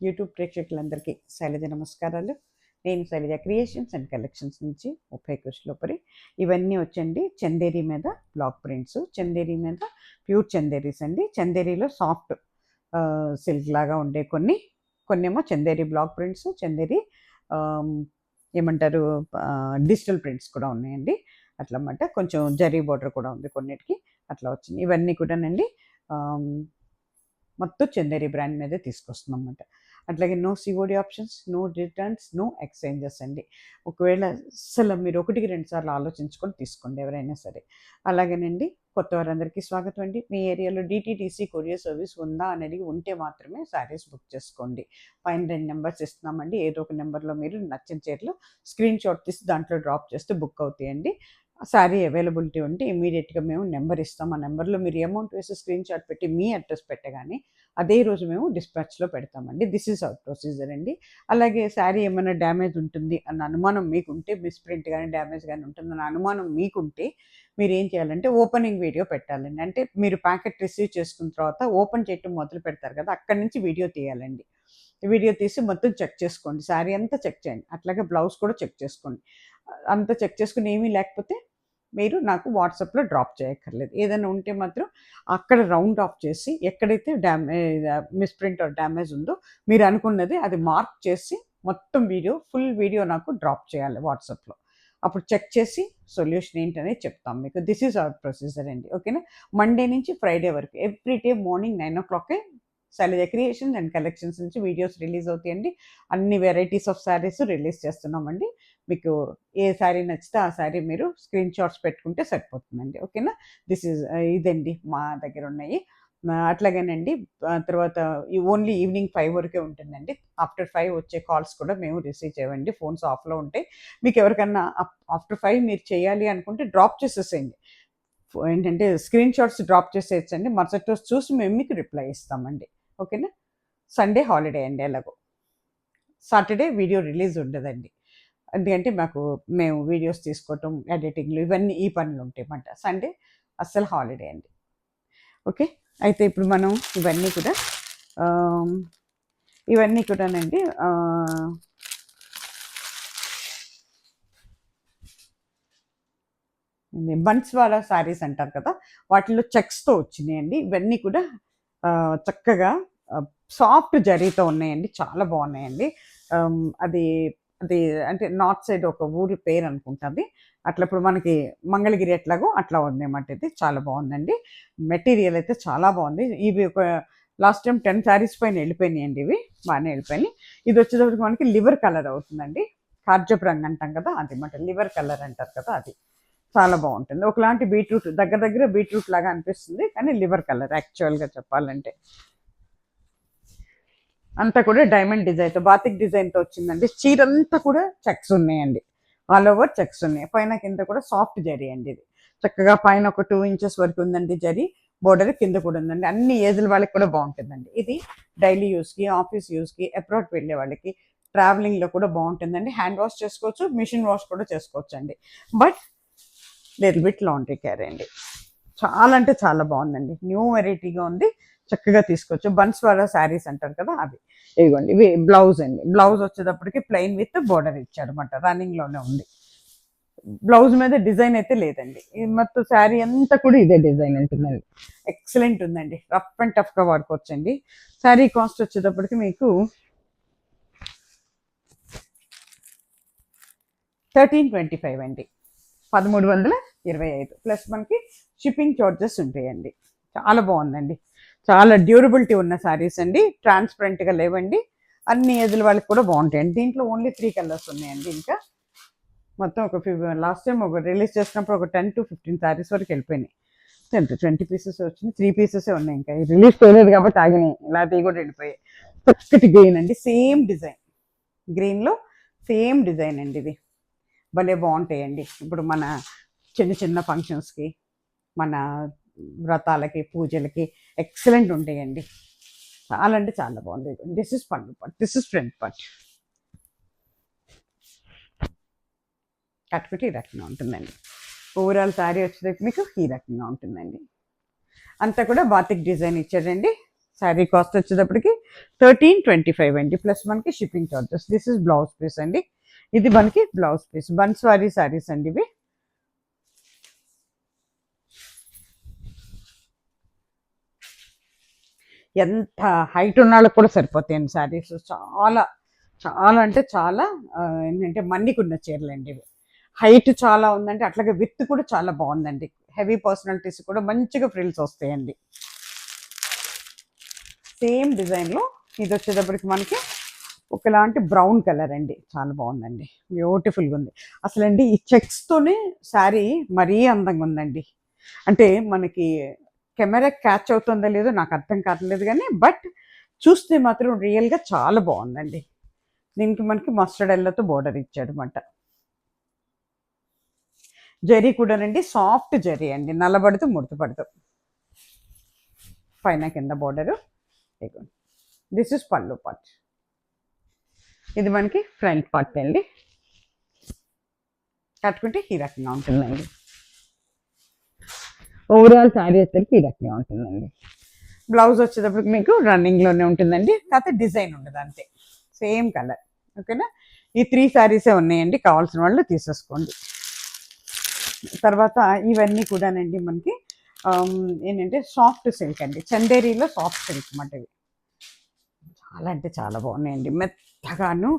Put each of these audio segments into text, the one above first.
YouTube ప్రేక్షకులందరికీ శైలజ నమస్కారాలు. నేను శైలజ క్రియేషన్స్ అండ్ కలెక్షన్స్ నుంచి 30 కృష్ణలోపరి. ఇవన్నీ వచ్చండి చందేరి మీద బ్లాక్ ప్రింట్స్, చందేరి మీద ప్యూర్ చందేరీస్ అండి. చందేరిలో సాఫ్ట్ సిల్క్ లాగా ఉండే కొన్నేమో చందేరి బ్లాక్ ప్రింట్స్, చందేరి ఏమంటారు డిజిటల్ ప్రింట్స్ కూడా ఉన్నాయండి. అట్లా అన్నమాట. కొంచెం జరీ బోర్డర్ కూడా ఉంది కొన్నిటికి. అట్లా వచ్చింది. ఇవన్నీ కూడానండి మొత్తం చందేరి బ్రాండ్ మీదే తీసుకొస్తున్నాం అన్నమాట. అట్లాగే no COD options, no returns, no exchanges అండి. ఒకవేళ అసలు మీరు 1-2 సార్లు ఆలోచించుకొని తీసుకోండి ఎవరైనా సరే. అలాగేనండి కొత్త వారందరికీ స్వాగతం అండి. మీ ఏరియాలో డిటీడీసీ కొరియర్ సర్వీస్ ఉందా అనేది ఉంటే మాత్రమే శారీస్ బుక్ చేసుకోండి. పైన 2 నెంబర్స్ ఇస్తున్నామండి. ఏదో ఒక నెంబర్లో మీరు నచ్చిన చీరలు స్క్రీన్ షాట్ తీసి దాంట్లో డ్రాప్ చేస్తే బుక్ అవుతాయండి. శారీ అవైలబిలిటీ ఉంటే ఇమీడియట్గా మేము నెంబర్ ఇస్తాం. ఆ నెంబర్లో మీరు అమౌంట్ వేసి స్క్రీన్ షాట్ పెట్టి మీ అడ్రస్ పెట్టగానే అదే రోజు మేము డిస్పాచ్లో పెడతామండి. దిస్ ఈజ్ అవర్ ప్రొసీజర్ అండి. అలాగే శారీ ఏమైనా డ్యామేజ్ ఉంటుంది అన్న అనుమానం మీకుంటే, మిస్ప్రింట్ కానీ డ్యామేజ్ కానీ ఉంటుందన్న అనుమానం మీకుంటే మీరు ఏం చేయాలంటే ఓపెనింగ్ వీడియో పెట్టాలండి. అంటే మీరు ప్యాకెట్ రిసీవ్ చేసుకున్న తర్వాత ఓపెన్ చేయటం మొదలు పెడతారు కదా, అక్కడి నుంచి వీడియో తీయాలండి. వీడియో తీసి మొత్తం చెక్ చేసుకోండి. శారీ అంతా చెక్ చేయండి. అట్లాగే బ్లౌజ్ కూడా చెక్ చేసుకోండి. అంతా చెక్ చేసుకుని ఏమీ లేకపోతే మీరు నాకు వాట్సాప్లో డ్రాప్ చేయక్కర్లేదు. ఏదైనా ఉంటే మాత్రం అక్కడ రౌండ్ ఆఫ్ చేసి ఎక్కడైతే మిస్ప్రింట్ ఆర్ డ్యామేజ్ ఉందో మీరు అనుకున్నది అది మార్క్ చేసి మొత్తం ఫుల్ వీడియో నాకు డ్రాప్ చేయాలి వాట్సాప్లో. అప్పుడు చెక్ చేసి సొల్యూషన్ ఏంటనేది చెప్తాం మీకు. దిస్ ఈజ్ అవర్ ప్రొసీజర్ అండి. ఓకేనా. మండే నుంచి ఫ్రైడే వరకు every day morning 9 o'clock Shailaja creations and collections నుంచి వీడియోస్ రిలీజ్ అవుతాయండి. అన్ని వెరైటీస్ ఆఫ్ శారీస్ రిలీజ్ చేస్తున్నామండి. మీకు ఏ శారీ నచ్చితే ఆ శారీ మీరు స్క్రీన్ షాట్స్ పెట్టుకుంటే సరిపోతుందండి. ఓకేనా. ఇదండి మా దగ్గర ఉన్నాయి. అట్లాగేనండి తర్వాత ఓన్లీ ఈవినింగ్ 5 వరకే ఉంటుందండి. ఆఫ్టర్ 5 వచ్చే కాల్స్ కూడా మేము రిసీవ్ చేయవండి. ఫోన్స్ ఆఫ్లో ఉంటాయి. మీకు ఎవరికన్నా ఆఫ్టర్ 5 మీరు చేయాలి అనుకుంటే డ్రాప్ చేసేసేయండి. ఏంటంటే స్క్రీన్ షాట్స్ డ్రాప్ చేసేయచ్చండి. మరుసటి రోజు చూసి మేము మీకు రిప్లై ఇస్తామండి. ఓకేనా. సండే హాలిడే అండి. ఎలాగో సాటర్డే వీడియో రిలీజ్ ఉండదండి. ఎందుకంటే మేము వీడియోస్ తీసుకోవటం, ఎడిటింగ్లు ఇవన్నీ ఈ పనులు ఉంటాయి అన్నమాట. సండే అస్సలు హాలిడే అండి. ఓకే. అయితే ఇప్పుడు మనం ఇవన్నీ కూడానండి బన్స్వాలా శారీస్ అంటారు కదా, వాటిలో చెక్స్తో వచ్చినాయండి. ఇవన్నీ కూడా చక్కగా సాఫ్ట్ జరీతో ఉన్నాయండి. చాలా బాగున్నాయండి. అది అది అంటే నార్త్ సైడ్ ఒక ఊరి పేరు అనుకుంటుంది. అట్లా ఇప్పుడు మనకి మంగళగిరి ఎట్లాగో అట్లా ఉందన్నమాట. ఇది చాలా బాగుందండి. మెటీరియల్ అయితే చాలా బాగుంది. ఇవి ఒక లాస్ట్ టైం 10 శారీస్ పైన వెళ్ళిపోయినాయండి. ఇవి బాగానే వెళ్ళిపోయినాయి. ఇది వచ్చేటప్పటికి మనకి లివర్ కలర్ అవుతుందండి. కార్జప్ రంగు అంటాం కదా, అది మాట లివర్ కలర్ అంటారు కదా, అది చాలా బాగుంటుంది. ఒకలాంటి బీట్రూట్ దగ్గర బీట్రూట్ లాగా అనిపిస్తుంది, కానీ లివర్ కలర్ యాక్చువల్గా చెప్పాలంటే. అంతా కూడా డైమండ్ డిజైన్తో, బాతిక్ డిజైన్తో వచ్చిందండి. చీరంతా కూడా చెక్స్ ఉన్నాయండి. ఆల్ ఓవర్ చెక్స్ ఉన్నాయి. పైన కింద కూడా సాఫ్ట్ జరీ అండి. ఇది చక్కగా పైన ఒక 2 inches వరకు ఉందండి జరీ. బోర్డర్ కింద కూడా ఉందండి. అన్ని ఏజ్ల వాళ్ళకి కూడా బాగుంటుందండి. ఇది డైలీ యూస్కి, ఆఫీస్ యూస్కి, అబ్రాడ్ వెళ్ళే వాళ్ళకి, ట్రావెలింగ్లో కూడా బాగుంటుందండి. హ్యాండ్ వాష్ చేసుకోవచ్చు, మిషన్ వాష్ కూడా చేసుకోవచ్చు అండి. But little bit laundry care అండి. చాలా అంటే చాలా బాగుందండి. న్యూ వెరైటీగా ఉంది. చక్కగా తీసుకోవచ్చు. బన్స్వాలా శారీస్ అంటారు కదా, అవి ఇదిగోండి. ఇవి బ్లౌజ్ అండి. బ్లౌజ్ వచ్చేటప్పటికి ప్లెయిన్ విత్ బోర్డర్ ఇచ్చాడు అనమాట. రన్నింగ్లోనే ఉంది. బ్లౌజ్ మీద డిజైన్ అయితే లేదండి. మొత్తం శారీ అంతా కూడా ఇదే డిజైన్ ఉంటుందండి. ఎక్సలెంట్ ఉందండి. రఫ్ అండ్ టఫ్గా వాడుకోవచ్చండి. శారీ కాస్ట్ వచ్చేటప్పటికి మీకు 1325 అండి. 1325 ప్లస్ మనకి షిప్పింగ్ చార్జెస్ ఉంటాయండి. చాలా బాగుందండి. చాలా డ్యూరబిలిటీ ఉన్న శారీస్ అండి. ట్రాన్స్పరెంట్గా లేవండి. అన్ని ఏజ్ల వాళ్ళకి కూడా బాగుంటాయండి. దీంట్లో ఓన్లీ 3 కలర్స్ ఉన్నాయండి. ఇంకా మొత్తం లాస్ట్ టైం రిలీజ్ చేసినప్పుడు ఒక 10 to 15 శారీస్ వరకు వెళ్ళిపోయినాయి. 10 to 20 పీసెస్ వచ్చినాయి. 3 pieces ఉన్నాయి. ఇంకా రిలీజ్ చేయలేదు కాబట్టి ఆగినాయి. ఇలాంటివి కూడా వెళ్ళిపోయాయి. చక్కటి గ్రీన్ అండి. సేమ్ డిజైన్, గ్రీన్లో సేమ్ డిజైన్ అండి. ఇది భలే బాగుంటాయండి. ఇప్పుడు మన చిన్న చిన్న ఫంక్షన్స్కి, మన వ్రతాలకి, పూజలకి ఎక్సలెంట్ ఉంటాయండి. చాలా అంటే చాలా బాగుంది. దిస్ ఇస్ పళ్ళు part, this is front part. కట్టుకుంటే ఈ రకంగా ఉంటుందండి. ఓవరాల్ శారీ వచ్చేసరికి మీకు ఈ రకంగా ఉంటుందండి. అంతా కూడా బాతిక్ డిజైన్ ఇచ్చాడండి. శారీ కాస్ట్ వచ్చేటప్పటికి 1325 అండి, ప్లస్ మనకి shipping charges. This is blouse piece అండి. ఇది మనకి బ్లౌజ్ పీస్. బన్స్వారీ శారీస్ అండి ఇవి. ఎంత హైట్ ఉన్న వాళ్ళకి కూడా సరిపోతాయండి శారీస్. చాలా చాలా అంటే చాలా ఏంటంటే మన్నికున్న చీరలు అండి ఇవి. హైట్ చాలా ఉందండి, అట్లాగే విత్ కూడా చాలా బాగుందండి. హెవీ పర్సనాలిటీస్ కూడా మంచిగా ఫ్రిల్స్ వస్తాయండి. సేమ్ డిజైన్లో ఇది వచ్చేటప్పటికి మనకి ఒకలాంటి బ్రౌన్ కలర్ అండి, చాలా బాగుందండి, బ్యూటిఫుల్గా ఉంది అసలండి. ఈ చెక్స్తోనే శారీ మరీ అందంగా ఉందండి. అంటే మనకి కెమెరా క్యాచ్ అవుతుందో లేదో నాకు అర్థం కావట్లేదు కానీ, బట్ చూస్తే మాత్రం రియల్గా చాలా బాగుందండి. దీనికి మనకి మస్టర్డ్ ఎల్లోతో బోర్డర్ ఇచ్చాడు అనమాట. జరీ కూడానండి సాఫ్ట్ జరీ అండి, నల్లబడుతూ ముడతపడుతూ, పైన కింద బోర్డరు. దిస్ ఇస్ పళ్ళు పార్ట్. ఇది మనకి ఫ్రంట్ పార్ట్ అండి. కట్టుకుంటే ఈ రకంగా ఉంటుందండి. ఓవరాల్ శారీ వచ్చేసరికి ఈ రకంగా ఉంటుందండి. బ్లౌజ్ వచ్చేటప్పటికి మీకు రన్నింగ్లోనే ఉంటుందండి, కాకపోతే డిజైన్ ఉండదు అంతే, సేమ్ కలర్. ఓకేనా. ఈ 3 శారీసే ఉన్నాయండి, కావాల్సిన వాళ్ళు తీసేసుకోండి. తర్వాత ఇవన్నీ కూడానండి మనకి ఏంటంటే సాఫ్ట్ సిల్క్ అండి, చందేరీలో సాఫ్ట్ సిల్క్ అన్నమాట. ఇవి చాలా అంటే చాలా బాగున్నాయండి, మెత్తగాను.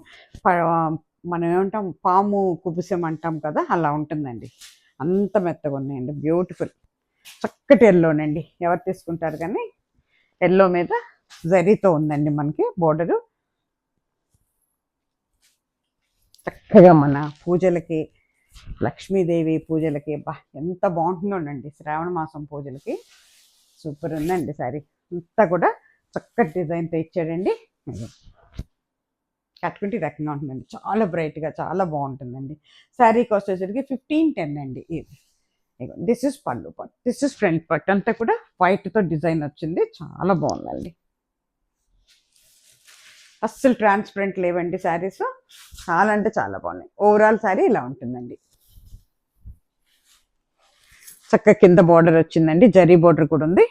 మనం ఏమంటాం పాము కుబుసం అంటాం కదా, అలా ఉంటుందండి. అంత మెత్తగా ఉన్నాయండి, బ్యూటిఫుల్. చక్కటి ఎల్లోనండి, ఎవరు తీసుకుంటారు కానీ. ఎల్లో మీద జరీతో ఉందండి మనకి బోర్డరు. చక్కగా మన పూజలకి, లక్ష్మీదేవి పూజలకి ఎంత బాగుంటుందోనండి, శ్రావణ మాసం పూజలకి సూపర్ ఉందండి శారీ. అంతా కూడా చక్కటి డిజైన్తో ఇచ్చాడండి. కట్టుకుంటే ఈ రకంగా ఉంటుందండి, చాలా బ్రైట్గా చాలా బాగుంటుందండి. శారీ కాస్ట్ వచ్చేసరికి 1510 అండి. ఇది దిస్ ఇస్ పళ్ళు part, this is front part. అంతా కూడా వైట్తో డిజైన్ వచ్చింది, చాలా బాగుందండి. అస్సలు ట్రాన్స్పరెంట్ లేవండి శారీస్, చాలా అంటే చాలా బాగున్నాయి. ఓవరాల్ శారీ ఇలా ఉంటుందండి. చక్కగా కింద బార్డర్ వచ్చిందండి, జరీ బార్డర్ కూడా ఉంది.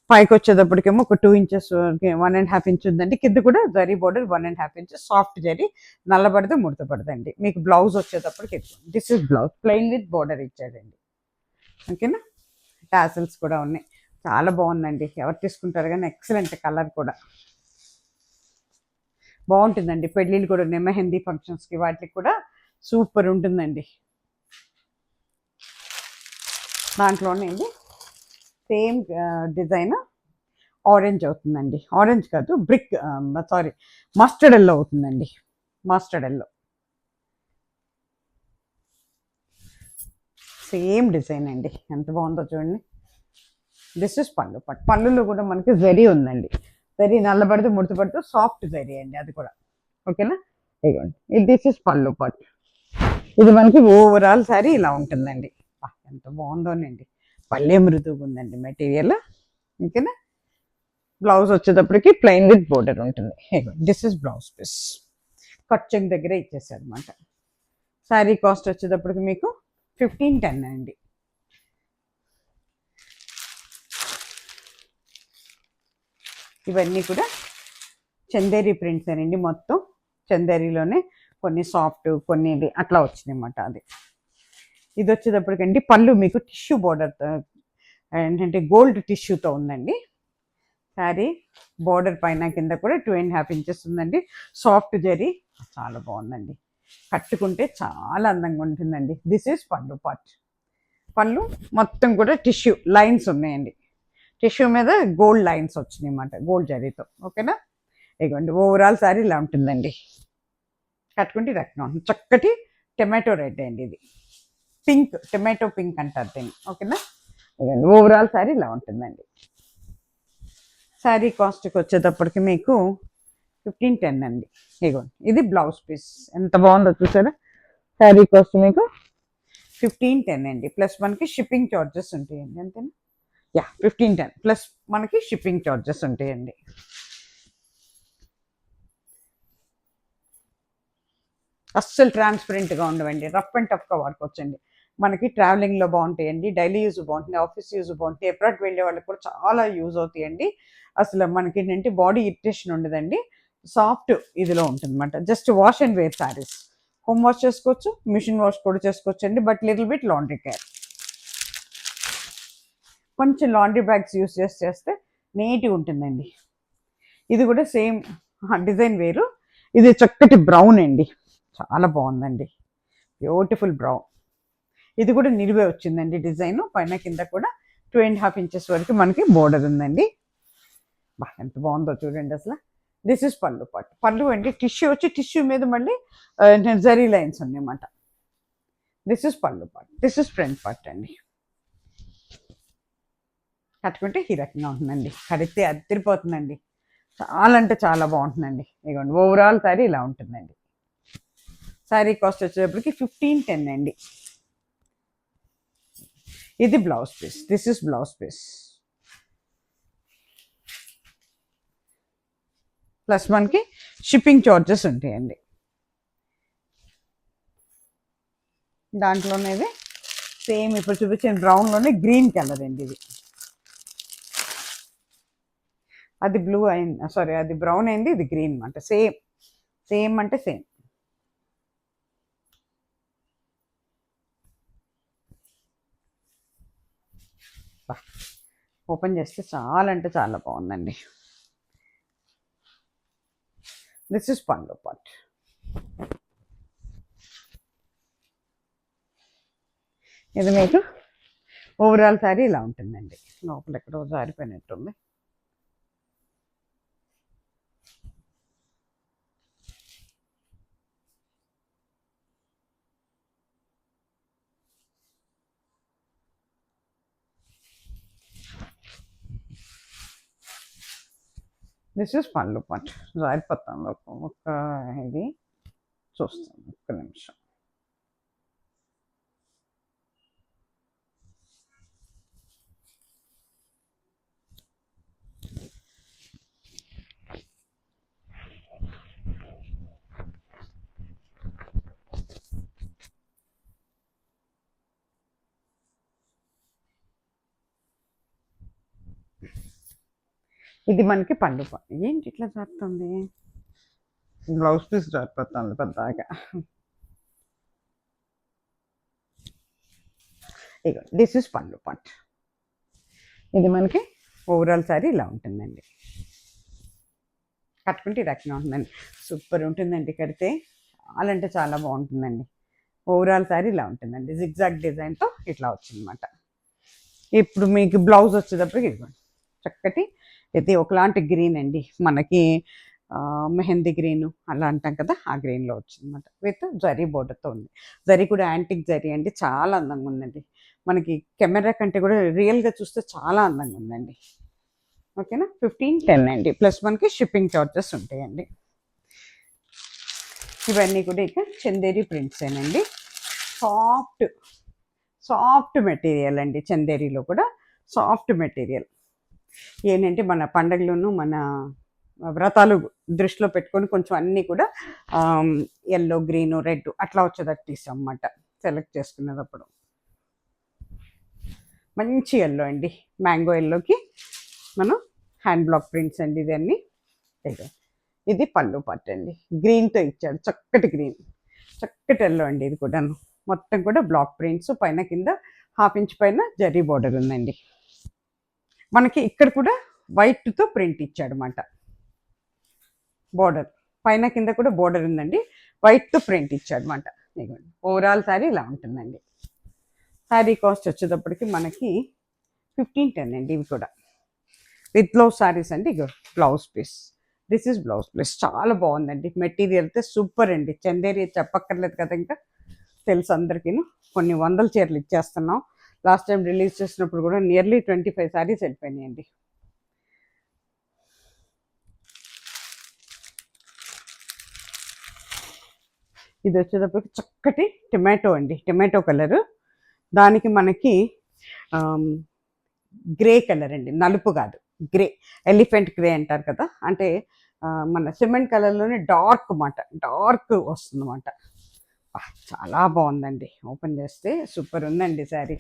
పైకి వచ్చేటప్పటికేమో ఒక 2 ఇంచెస్ 1.5 ఇంచ్ ఉందండి. కింద కూడా zari border 1.5 inches soft zari, నల్లబడితే ముడత పడదండి. మీకు బ్లౌజ్ వచ్చేటప్పటికి this is blouse, plain with border ఇచ్చాడండి. ఓకేనా. టాసిల్స్ కూడా ఉన్నాయి, చాలా బాగుందండి. ఎవరు తీసుకుంటారు కానీ, ఎక్సలెంట్ కలర్ కూడా బాగుంటుందండి. పెళ్ళిళ్ళు కూడా ఉన్నాయి, మెహందీ ఫంక్షన్స్కి వాటికి కూడా సూపర్ ఉంటుందండి. దాంట్లోనే ఇది సేమ్ డిజైన్ ఆరెంజ్ అవుతుందండి, ఆరెంజ్ కాదు బ్రిక్, సారీ మస్టర్డ్ ఎల్లో అవుతుందండి, మస్టర్డ్ ఎల్లో. సేమ్ డిజైన్ అండి, ఎంత బాగుందో చూడండి. దిస్ ఇస్ పళ్ళు పట్టు. పళ్ళులో కూడా మనకి జరీ ఉందండి, జరీ నల్లబడితే ముడతపడుతూ సాఫ్ట్ జరీ అండి అది కూడా. ఓకేనా. ఇదిగోండి, దిస్ ఇస్ పళ్ళు పట్టు. ఇది మనకి ఓవరాల్ శారీ ఇలా ఉంటుందండి. ఎంత బాగుందోనండి, పల్లె మృదువుగా ఉందండి మెటీరియల్. ఓకేనా. బ్లౌజ్ వచ్చేటప్పటికి ప్లెయిన్ విత్ బోర్డర్ ఉంటుంది. దిస్ ఇస్ బ్లౌజ్ పీస్, కట్చింగ్ దగ్గర ఇచ్చేసారు అనమాట. శారీ కాస్ట్ వచ్చేటప్పటికి మీకు 1510 అండి. ఇవన్నీ కూడా చందేరి ప్రింట్స్ అండి, మొత్తం చందేరిలోనే కొన్ని సాఫ్ట్, కొన్ని ఇది అట్లా వచ్చినాయి అన్నమాట. అది ఇది వచ్చేటప్పటికండి పళ్ళు మీకు టిష్యూ బోర్డర్ ఏంటంటే గోల్డ్ టిష్యూతో ఉందండి. శారీ బోర్డర్ పైన కింద కూడా 2.5 ఇంచెస్ ఉందండి, సాఫ్ట్ జరీ, చాలా బాగుందండి. కట్టుకుంటే చాలా అందంగా ఉంటుందండి. దిస్ ఈజ్ పళ్ళు పార్ట్. పళ్ళు మొత్తం కూడా టిష్యూ లైన్స్ ఉన్నాయండి, టిష్యూ మీద గోల్డ్ లైన్స్ వచ్చినాయి అన్నమాట, గోల్డ్ జరీతో. ఓకేనా. ఇదిగోండి ఓవరాల్ శారీ ఇలా ఉంటుందండి. కట్టుకుంటే రకంగా ఉంటుంది. చక్కటి టొమాటో రెడ్ అండి, ఇది పింక్, టొమాటో పింక్ అంటారు దీన్ని. ఓకేనా. ఇదిగోండి ఓవరాల్ శారీ ఇలా ఉంటుందండి. శారీ కాస్ట్కి వచ్చేటప్పటికి మీకు 1510 అండి. ఇదిగోండి, ఇది బ్లౌజ్ పీస్, ఎంత బాగుందో చూసారా. శారీ కాస్ట్ మీకు 1510 అండి, ప్లస్ మనకి షిప్పింగ్ చార్జెస్ ఉంటాయండి. అంతేనా. 1510 ప్లస్ మనకి షిప్పింగ్ చార్జెస్ ఉంటాయండి. అస్సలు ట్రాన్స్పరెంట్గా ఉండవండి, రఫ్ అండ్ టఫ్గా వాడుకోవచ్చండి. మనకి ట్రావెలింగ్లో బాగుంటాయండి, డైలీ యూజ్ బాగుంటుంది, ఆఫీస్ యూజ్ బాగుంటాయి, అబ్రాడ్ వెళ్ళే వాళ్ళకి కూడా చాలా యూజ్ అవుతాయండి. అసలు మనకి ఏంటంటే బాడీ ఇరిటేషన్ ఉండదండి, సాఫ్ట్ ఇదిలో ఉంటుంది అనమాట. Just wash and wear saris, home wash చేసుకోవచ్చు, మిషన్ వాష్ కూడా చేసుకోవచ్చు అండి, but little bit laundry care. కొంచెం లాండ్రీ బ్యాగ్స్ యూస్ చేస్తే నీట్గా ఉంటుందండి. ఇది కూడా సేమ్ డిజైన్ వేరు. ఇది చక్కటి బ్రౌన్ అండి, చాలా బాగుందండి, బ్యూటిఫుల్ బ్రౌన్. ఇది కూడా నిలువే వచ్చిందండి డిజైన్, పైన కింద కూడా 2.5 ఇంచెస్ వరకు మనకి బోర్డర్ ఉందండి. బా ఎంత బాగుందో చూడండి అసలు. దిస్ ఇస్ పళ్ళు పార్ట్. పళ్ళు అండి టిష్యూ వచ్చి, టిష్యూ మీద మళ్ళీ జరీ లైన్స్ ఉన్నాయన్నమాట. దిస్ ఇస్ పళ్ళు part, this is front part అండి. కట్టుకుంటే ఈ రకంగా ఉంటుందండి, కడితే అదిరిపోతుందండి, చాలా అంటే చాలా బాగుంటుందండి. ఇదిగోండి ఓవరాల్ శారీ ఇలా ఉంటుందండి. శారీ కాస్ట్ వచ్చేటప్పటికి 1510 అండి. ఇది blouse piece, this is blouse piece. Plus మనకి షిప్పింగ్ చార్జెస్ ఉంటాయండి. దాంట్లోనేది సేమ్ ఇప్పుడు చూపించిన బ్రౌన్లోనే గ్రీన్ కలర్ అండి ఇది. అది బ్లూ అయింది, సారీ అది బ్రౌన్ అయింది, ఇది గ్రీన్ అనమాట. సేమ్ సేమ్ అంటే సేమ్. ఓపెన్ చేస్తే చాలా అంటే చాలా బాగుందండి. దిస్ ఇస్ పళ్ళు పార్ట్. ఇది మీకు ఓవరాల్ శారీ ఇలా ఉంటుందండి. లోపల ఎక్కడో జారిపోయినట్టుంది. దిస్ ఇస్ పళ్ళు పార్ట్. జారిపోతాను ఒక ఇది చూస్తాను, ఒక్క నిమిషం. ఇది మనకి పళ్ళు పార్ట్. ఏంటి ఇట్లా జారుతుంది, బ్లౌజ్ పీస్ జారిపోతుంది పెద్దగా. ఇక దిస్ ఇస్ పళ్ళు పార్ట్. ఇది మనకి ఓవరాల్ శారీ ఇలా ఉంటుందండి. కట్టుకుంటే ఈ రకంగా ఉంటుందండి, సూపర్ ఉంటుందండి. కడితే చాలా అంటే చాలా బాగుంటుందండి. ఓవరాల్ శారీ ఇలా ఉంటుందండి, జిగ్జాగ్ డిజైన్తో ఇట్లా వచ్చిందన్నమాట. ఇప్పుడు మీకు బ్లౌజ్ వచ్చేటప్పటికి ఇదిగోండి చక్కటి, ఇది ఒకలాంటి గ్రీన్ అండి, మనకి మెహందీ గ్రీను అలా అంటాం కదా, ఆ గ్రీన్లో వచ్చిందన్నమాట. విత్ జరీ బోర్డర్తో ఉంది. జరీ కూడా యాంటిక్ జరీ అండి, చాలా అందంగా ఉందండి. మనకి కెమెరా కంటే కూడా రియల్గా చూస్తే చాలా అందంగా ఉందండి. ఓకేనా, 1510 అండి. ప్లస్ మనకి షిప్పింగ్ చార్జెస్ ఉంటాయండి. ఇవన్నీ కూడా ఇక చందేరి ప్రింట్సేనండి. సాఫ్ట్ సాఫ్ట్ మెటీరియల్ అండి, చందేరిలో కూడా సాఫ్ట్ మెటీరియల్. ఏంటంటే మన పండగలను మన వ్రతాలు దృష్టిలో పెట్టుకొని కొంచెం అన్నీ కూడా ఎల్లో గ్రీను రెడ్ అట్లా వచ్చేటట్టు తీసాం అన్నమాట సెలెక్ట్ చేసుకునేటప్పుడు. మంచి ఎల్లో అండి, మ్యాంగో ఎల్లోకి మనం హ్యాండ్ బ్లాక్ ప్రింట్స్ అండి ఇది అన్నీ. ఇది పళ్ళు పార్ట్ అండి, గ్రీన్తో ఇచ్చాడు, చక్కటి గ్రీన్, చక్కటి ఎల్లో అండి. ఇది కూడాను మొత్తం కూడా బ్లాక్ ప్రింట్స్, పైన కింద 1/2 ఇంచ్ పైన జరీ బోర్డర్ ఉందండి. మనకి ఇక్కడ కూడా వైట్తో ప్రింట్ ఇచ్చాడు అన్నమాట, బోర్డర్ పైన కింద కూడా బోర్డర్ ఉందండి, వైట్తో ప్రింట్ ఇచ్చాడు అనమాట. ఓవరాల్ శారీ ఇలా ఉంటుందండి. శారీ కాస్ట్ వచ్చేటప్పటికి మనకి 1510 అండి. ఇవి కూడా విత్ బ్లౌజ్ శారీస్ అండి. ఇక blouse piece, this is blouse piece, చాలా బాగుందండి. మెటీరియల్ అయితే సూపర్ అండి. చందేరి చెప్పక్కర్లేదు కదా, ఇంకా తెలుసు అందరికీ. కొన్ని వందల చీరలు ఇచ్చేస్తున్నాం. లాస్ట్ టైం రిలీజ్ చేసినప్పుడు కూడా నియర్లీ 25 శారీస్ వెళ్ళిపోయినాయండి. ఇది వచ్చేటప్పటికి చక్కటి టొమాటో అండి, టొమాటో కలరు, దానికి మనకి గ్రే కలర్ అండి, నలుపు కాదు గ్రే, ఎలిఫెంట్ గ్రే అంటారు కదా, అంటే మన సిమెంట్ కలర్లోనే డార్క్ మాట, డార్క్ వస్తుంది అన్నమాట. చాలా బాగుందండి. ఓపెన్ చేస్తే సూపర్ ఉందండి శారీ.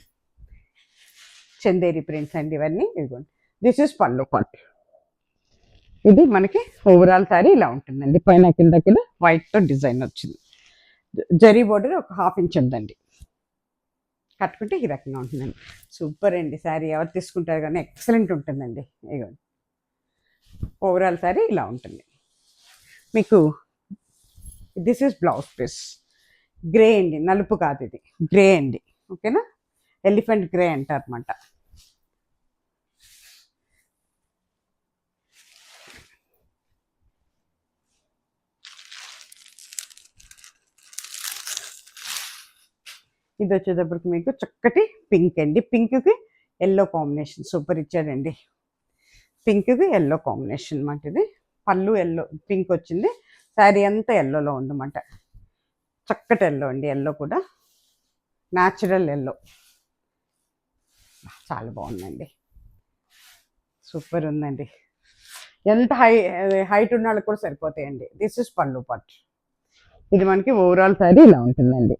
చందేరి ప్రింట్స్ అండి ఇవన్నీ. ఇదిగోండి, దిస్ ఇస్ పళ్ళు పార్ట్. ఇది మనకి ఓవరాల్ శారీ ఇలా ఉంటుందండి. పైన కింద కింద వైట్తో డిజైన్ వచ్చింది. జరీ బోర్డర్ ఒక 1/2 ఇంచ్ ఉందండి. కట్టుకుంటే ఈ రకంగా ఉంటుందండి. సూపర్ అండి శారీ. ఎవరు తీసుకుంటారు కానీ ఎక్సలెంట్ ఉంటుందండి. ఇదిగోండి, ఓవరాల్ శారీ ఇలా ఉంటుంది మీకు. This is blouse piece. Grey అండి, నలుపు కాదు, ఇది గ్రే అండి. ఓకేనా, ఎలిఫెంట్ గ్రే అంటారు అనమాట. ఇది వచ్చేటప్పటికి మీకు చక్కటి పింక్ అండి. పింక్కి ఎల్లో కాంబినేషన్ సూపర్ ఇచ్చాడండి. పింక్కి ఎల్లో కాంబినేషన్ అన్నమాట. ఇది పళ్ళు ఎల్లో పింక్ వచ్చింది. శారీ అంతా ఎల్లోలో ఉందన్నమాట. చక్కటి ఎల్లో అండి. ఎల్లో కూడా న్యాచురల్ ఎల్లో. చాలా బాగుందండి. సూపర్ ఉందండి. ఎంత హైట్ ఉన్న వాళ్ళకి కూడా సరిపోతాయండి. దిస్ ఇస్ పళ్ళు పార్ట్. ఇది మనకి ఓవరాల్ శారీ ఇలా ఉంటుందండి.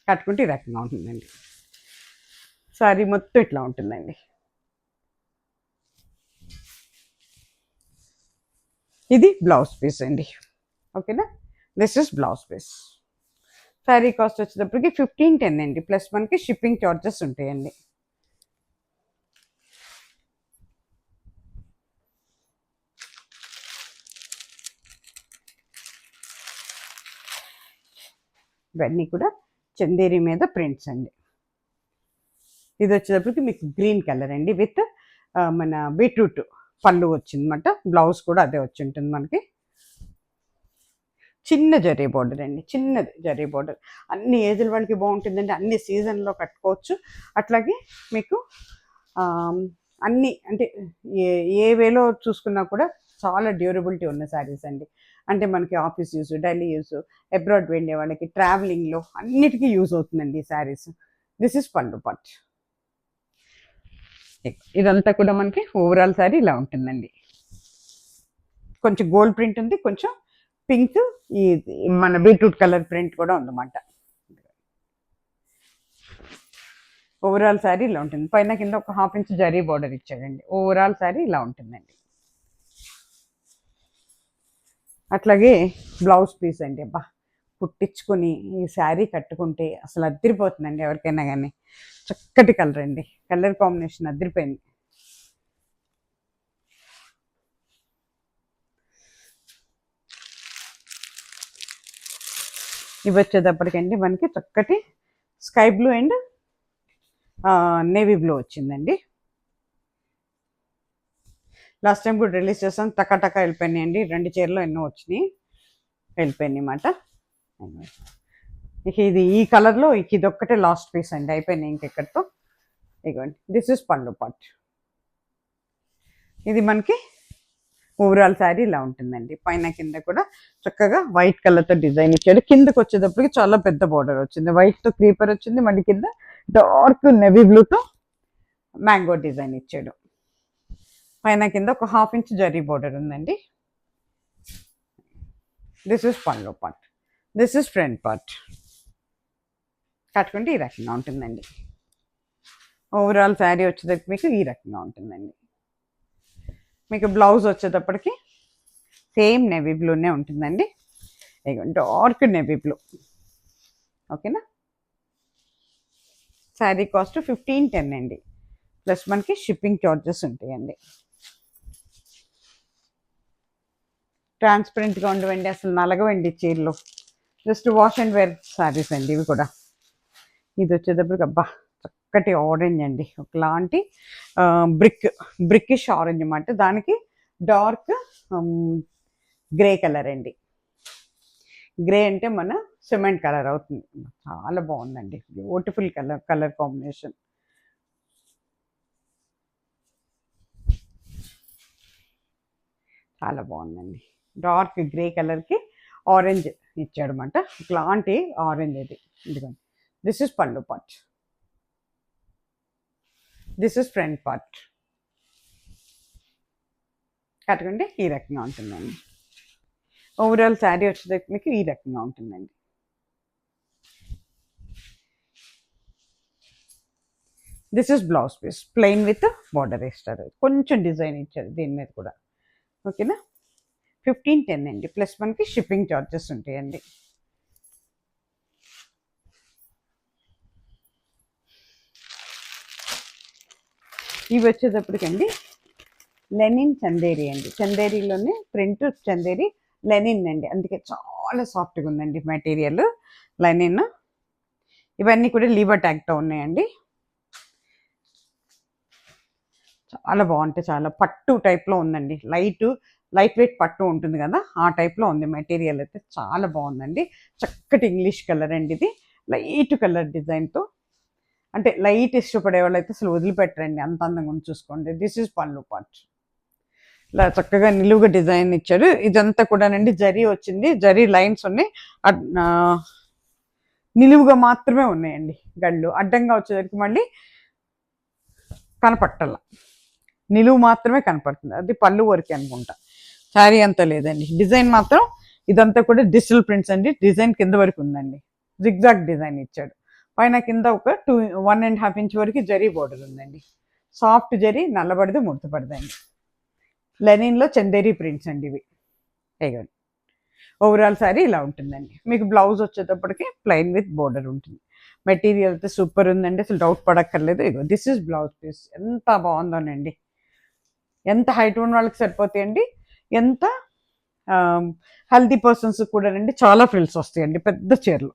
కట్టుకుంటే ఈ రకంగా ఉంటుందండి. శారీ మొత్తం ఇట్లా ఉంటుందండి. ఇది బ్లౌజ్ పీస్ అండి. ఓకేనా, this is blouse piece. Sari cost వచ్చేటప్పటికి 1510 అండి. ప్లస్ మనకి షిప్పింగ్ చార్జెస్ ఉంటాయండి. ఇవన్నీ కూడా చందేరి మీద ప్రింట్స్ అండి. ఇది వచ్చేటప్పటికి మీకు గ్రీన్ కలర్ అండి విత్ మన బీట్రూట్ పళ్ళు వచ్చిందన్నమాట. బ్లౌజ్ కూడా అదే వచ్చి ఉంటుంది మనకి. చిన్న జరీ బోర్డర్ అండి, చిన్నది జరీ బోర్డర్. అన్ని ఏజ్ల వాళ్ళకి బాగుంటుందండి. అన్ని సీజన్లో కట్టుకోవచ్చు. అట్లాగే మీకు అన్ని అంటే ఏ వేలో చూసుకున్నా కూడా చాలా డ్యూరబిలిటీ ఉన్న శారీస్ అండి. అంటే మనకి office use, daily use, abroad వెళ్ళే వాళ్ళకి, ట్రావెలింగ్లో అన్నిటికీ యూజ్ అవుతుందండి ఈ శారీస్. దిస్ ఇస్ పళ్ళు పార్ట్. ఇదంతా కూడా మనకి ఓవరాల్ శారీ ఇలా ఉంటుందండి. కొంచెం గోల్డ్ ప్రింట్ ఉంది, కొంచెం పింక్, ఈ మన బీట్రూట్ కలర్ ప్రింట్ కూడా ఉందన్నమాట. ఓవరాల్ శారీ ఇలా ఉంటుంది. పైన కింద ఒక 1/2 ఇంచ్ జరీ బార్డర్ ఇచ్చాడండి. ఓవరాల్ శారీ ఇలా ఉంటుందండి. అట్లాగే బ్లౌజ్ పీస్ అండి. అబ్బా, కుట్టించుకొని ఈ శారీ కట్టుకుంటే అసలు అద్దరిపోతుందండి. ఎవరికైనా కానీ చక్కటి కలర్ అండి. కలర్ కాంబినేషన్ అద్దరిపోయింది. ఇవి వచ్చేటప్పటికండి మనకి చక్కటి sky blue and navy blue వచ్చిందండి. లాస్ట్ టైం కూడా రిలీజ్ చేస్తాం, టకా వెళ్ళిపోయినాయండి. 2 చీరలు ఎన్నో వచ్చినాయి, వెళ్ళిపోయినాయి అన్నమాట. ఇక ఇది ఈ కలర్లో ఇది ఒక్కటే లాస్ట్ పీస్ అండి. అయిపోయినాయి ఇంకెక్కడితో. ఇదిగోండి, దిస్ ఇస్ పళ్ళు పార్ట్. ఇది మనకి ఓవరాల్ శారీ ఇలా ఉంటుందండి. పైన కింద కూడా చక్కగా వైట్ కలర్తో డిజైన్ ఇచ్చాడు. కిందకి వచ్చేటప్పటికి చాలా పెద్ద బార్డర్ వచ్చింది. వైట్తో క్రీపర్ వచ్చింది. మళ్ళీ కింద డార్క్ నెవీ బ్లూతో మ్యాంగో డిజైన్ ఇచ్చాడు. పైన కింద ఒక 1/2 ఇంచ్ జరీ బార్డర్ ఉందండి. దిస్ ఇస్ పళ్ళు part. This is front part. కట్టుకుంటే ఈ రకంగా ఉంటుందండి. ఓవరాల్ శారీ వచ్చేటప్పటికి మీకు ఈ రకంగా ఉంటుందండి. మీకు బ్లౌజ్ వచ్చేటప్పటికి సేమ్ నెవీ బ్లూనే ఉంటుందండి. Dark navy blue. ఓకేనా, శారీ కాస్ట్ 1510 అండి. ప్లస్ మనకి షిప్పింగ్ చార్జెస్ ఉంటాయండి. ట్రాన్స్పరెంట్గా ఉండవండి, అసలు నలగవండి చీరలు. Just wash and wear saris అండి ఇవి కూడా. ఇది వచ్చేటప్పటికి అబ్బా, చక్కటి ఆరెంజ్ అండి. ఒకలాంటి బ్రిక్కిష్ ఆరెంజ్ అన్నమాట. దానికి డార్క్ గ్రే కలర్ అండి. గ్రే అంటే మన సిమెంట్ కలర్ అవుతుంది. చాలా బాగుందండి, బ్యూటిఫుల్ కలర్ కాంబినేషన్. చాలా బాగుందండి. డార్క్ గ్రే కలర్కి ఆరెంజ్ ఇచ్చాడు అనమాట. ఇట్లాంటి ఆరెంజ్ ఇది. ఇదిగోండి, దిస్ ఇస్ పళ్ళు part. This is front part. కట్టుకుంటే ఈ రకంగా ఉంటుందండి. ఓవరాల్ శారీ వచ్చేసరికి మీకు ఈ రకంగా ఉంటుందండి. This is blouse piece plain with border ఇస్తారు, కొంచెం డిజైన్ ఇచ్చారు దీని మీద కూడా. ఓకేనా, 1510 అండి, ప్లస్ మనకి షిప్పింగ్ ఛార్జెస్ ఉంటాయండి. ఇవి వచ్చేటప్పటికండి లెనిన్ చందేరి అండి, చందేరిలోనే ప్రింట్ చందేరి లెనిన్ అండి, అందుకే చాలా సాఫ్ట్గా ఉందండి మెటీరియల్ లెనిన్. ఇవన్నీ కూడా లీవర్ ట్యాగ్తో ఉన్నాయండి. చాలా బాగుంటాయి, చాలా పట్టు టైప్లో ఉందండి, లైట్ వెయిట్ పట్టు ఉంటుంది కదా ఆ టైప్లో ఉంది మెటీరియల్ అయితే, చాలా బాగుందండి. చక్కటి ఇంగ్లీష్ కలర్ అండి ఇది, లైట్ కలర్ డిజైన్తో. అంటే లైట్ ఇష్టపడే వాళ్ళు అయితే అసలు వదిలిపెట్టరండి, అంత అందంగా ఉంది చూసుకోండి. దిస్ ఈజ్ పళ్ళు పార్ట్, ఇలా చక్కగా నిలువుగా డిజైన్ ఇచ్చాడు. ఇదంతా కూడానండి జరీ వచ్చింది, జరీ లైన్స్ ఉన్నాయి, నిలువుగా మాత్రమే ఉన్నాయండి గళ్ళు, అడ్డంగా వచ్చేసరికి మళ్ళీ కనపట్టాల, నిలువు మాత్రమే కనపడుతుంది, అది పళ్ళు వరకే అనుకుంటా, శారీ అంతా లేదండి. డిజైన్ మాత్రం ఇదంతా కూడా డిజిటల్ ప్రింట్స్ అండి, డిజైన్ కింద వరకు ఉందండి, జిగ్జాగ్ డిజైన్ ఇచ్చాడు. పైన కింద ఒక 1.5 ఇంచ్ వరకు జరీ బోర్డర్ ఉందండి, సాఫ్ట్ జరీ, నల్లబడిది ముడతపడదండి. లెనిన్లో చందేరి ప్రింట్స్ అండి ఇవి. ఇవ్వండి, ఓవరాల్ శారీ ఇలా ఉంటుందండి. మీకు బ్లౌజ్ వచ్చేటప్పటికి ప్లెయిన్ విత్ బోర్డర్ ఉంటుంది. మెటీరియల్ అయితే సూపర్ ఉందండి, అసలు డౌట్ పడక్కర్లేదు. ఇగో దిస్ ఇస్ బ్లౌజ్ పీస్, ఎంత బాగుందోనండి, ఎంత హైట్ ఉన్న వాళ్ళకి సరిపోతాయండి, ఎంత హెల్తీ పర్సన్స్ కూడా అండి చాలా ఫ్రిల్స్ వస్తాయండి పెద్ద చీరలు.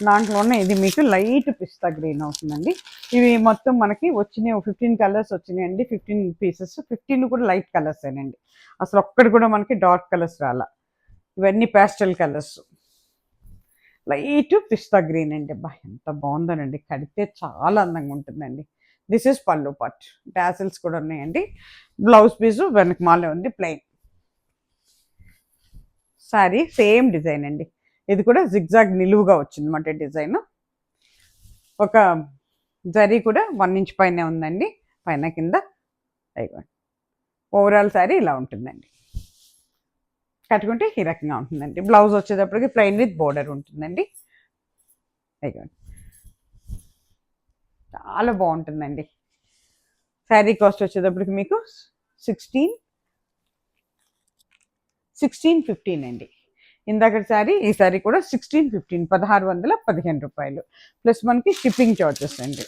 దాంట్లోనే ఇది మీకు లైట్ పిస్తా గ్రీన్ అవుతుందండి. ఇవి మొత్తం మనకి వచ్చినాయి 15 కలర్స్ వచ్చినాయండి, 15 పీసెస్, 15 కూడా లైట్ కలర్స్ ఏనండి, అసలు ఒక్కటి కూడా మనకి డార్క్ కలర్స్ రాలా. ఇవన్నీ ప్యాస్టల్ కలర్స్, లైట్ పిస్తా గ్రీన్ అండి. అబ్బా ఎంత బాగుందోనండి, కడితే చాలా అందంగా ఉంటుందండి. దిస్ ఇస్ పళ్ళు పార్ట్, టాసిల్స్ కూడా ఉన్నాయండి. బ్లౌజ్ పీసు వెనక మాలే ఉంది, ప్లెయిన్. శారీ సేమ్ డిజైన్ అండి, ఇది కూడా జిగ్జాగ్ నిలువుగా వచ్చింది అన్నమాట డిజైన్. ఒక జరీ కూడా 1 ఇంచ్ పైనే ఉందండి, పైన కింద. ఓవరాల్ శారీ ఇలా ఉంటుందండి, కట్టుకుంటే ఈ రకంగా ఉంటుందండి. బ్లౌజ్ వచ్చేటప్పటికి ప్లెయిన్ విత్ బోర్డర్ ఉంటుందండి. అయిపోయింది, చాలా బాగుంటుందండి. శారీ కాస్ట్ వచ్చేటప్పటికి మీకు 1615 అండి. ఇందాక శారీ, ఈ శారీ కూడా 1615, 1615 రూపాయలు, ప్లస్ మనకి షిప్పింగ్ చార్జెస్ అండి.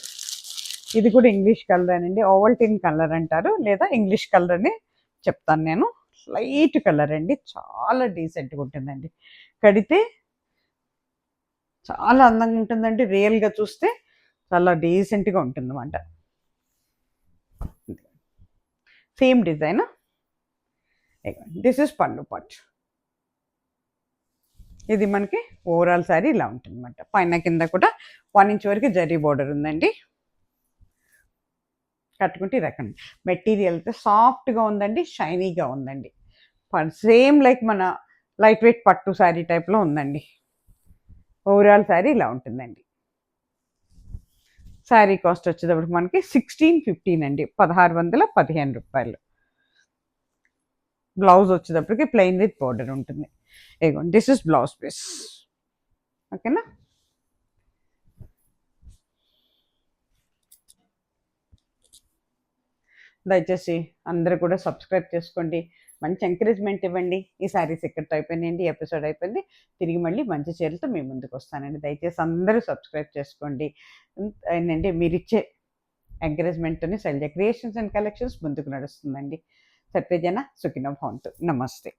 ఇది కూడా ఇంగ్లీష్ కలర్ అండి, ఓవల్టీన్ కలర్ అంటారు, లేదా ఇంగ్లీష్ కలర్ అని చెప్తాను నేను. లైట్ కలర్ అండి, చాలా డీసెంట్గా ఉంటుందండి, కడితే చాలా అందంగా ఉంటుందండి, రియల్గా చూస్తే చాలా డీసెంట్గా ఉంటుంది అన్నమాట. Same design. దిస్ ఇస్ పళ్ళు పార్ట్, ఇది మనకి ఓవరాల్ శారీ ఇలా ఉంటుంది అనమాట. పైన కింద కూడా 1 ఇంచ్ వరకు జరీ బోర్డర్ ఉందండి. కట్టుకుంటే ఈ రకం మెటీరియల్ అయితే సాఫ్ట్గా ఉందండి, షైనీగా ఉందండి, సేమ్ లైక్ మన లైట్ వెయిట్ పట్టు శారీ టైప్లో ఉందండి. ఓవరాల్ శారీ ఇలా ఉంటుందండి. శారీ కాస్ట్ వచ్చేటప్పుడు మనకి 1615 అండి, 1615 రూపాయలు. బ్లౌజ్ వచ్చేటప్పటికి ప్లెయిన్ విత్ బోర్డర్ ఉంటుంది. ఇగోండి, దిస్ ఇస్ బ్లౌజ్ పీస్. ఓకేనా, దయచేసి అందరూ కూడా సబ్స్క్రైబ్ చేసుకోండి, మంచి ఎంకరేజ్మెంట్ ఇవ్వండి. ఈ శారీస్ ఇక్కడితో అయిపోయినాయండి, ఎపిసోడ్ అయిపోయింది. తిరిగి మళ్ళీ మంచి చీరలతో మీ ముందుకు వస్తానండి. దయచేసి అందరూ సబ్స్క్రైబ్ చేసుకోండి. ఏంటంటే మీరు ఇచ్చే ఎంకరేజ్మెంట్తోనే శైలజ క్రియేషన్స్ అండ్ కలెక్షన్స్ ముందుకు నడుస్తుందండి. సర్వేజన సుఖినో భవంతు. నమస్తే.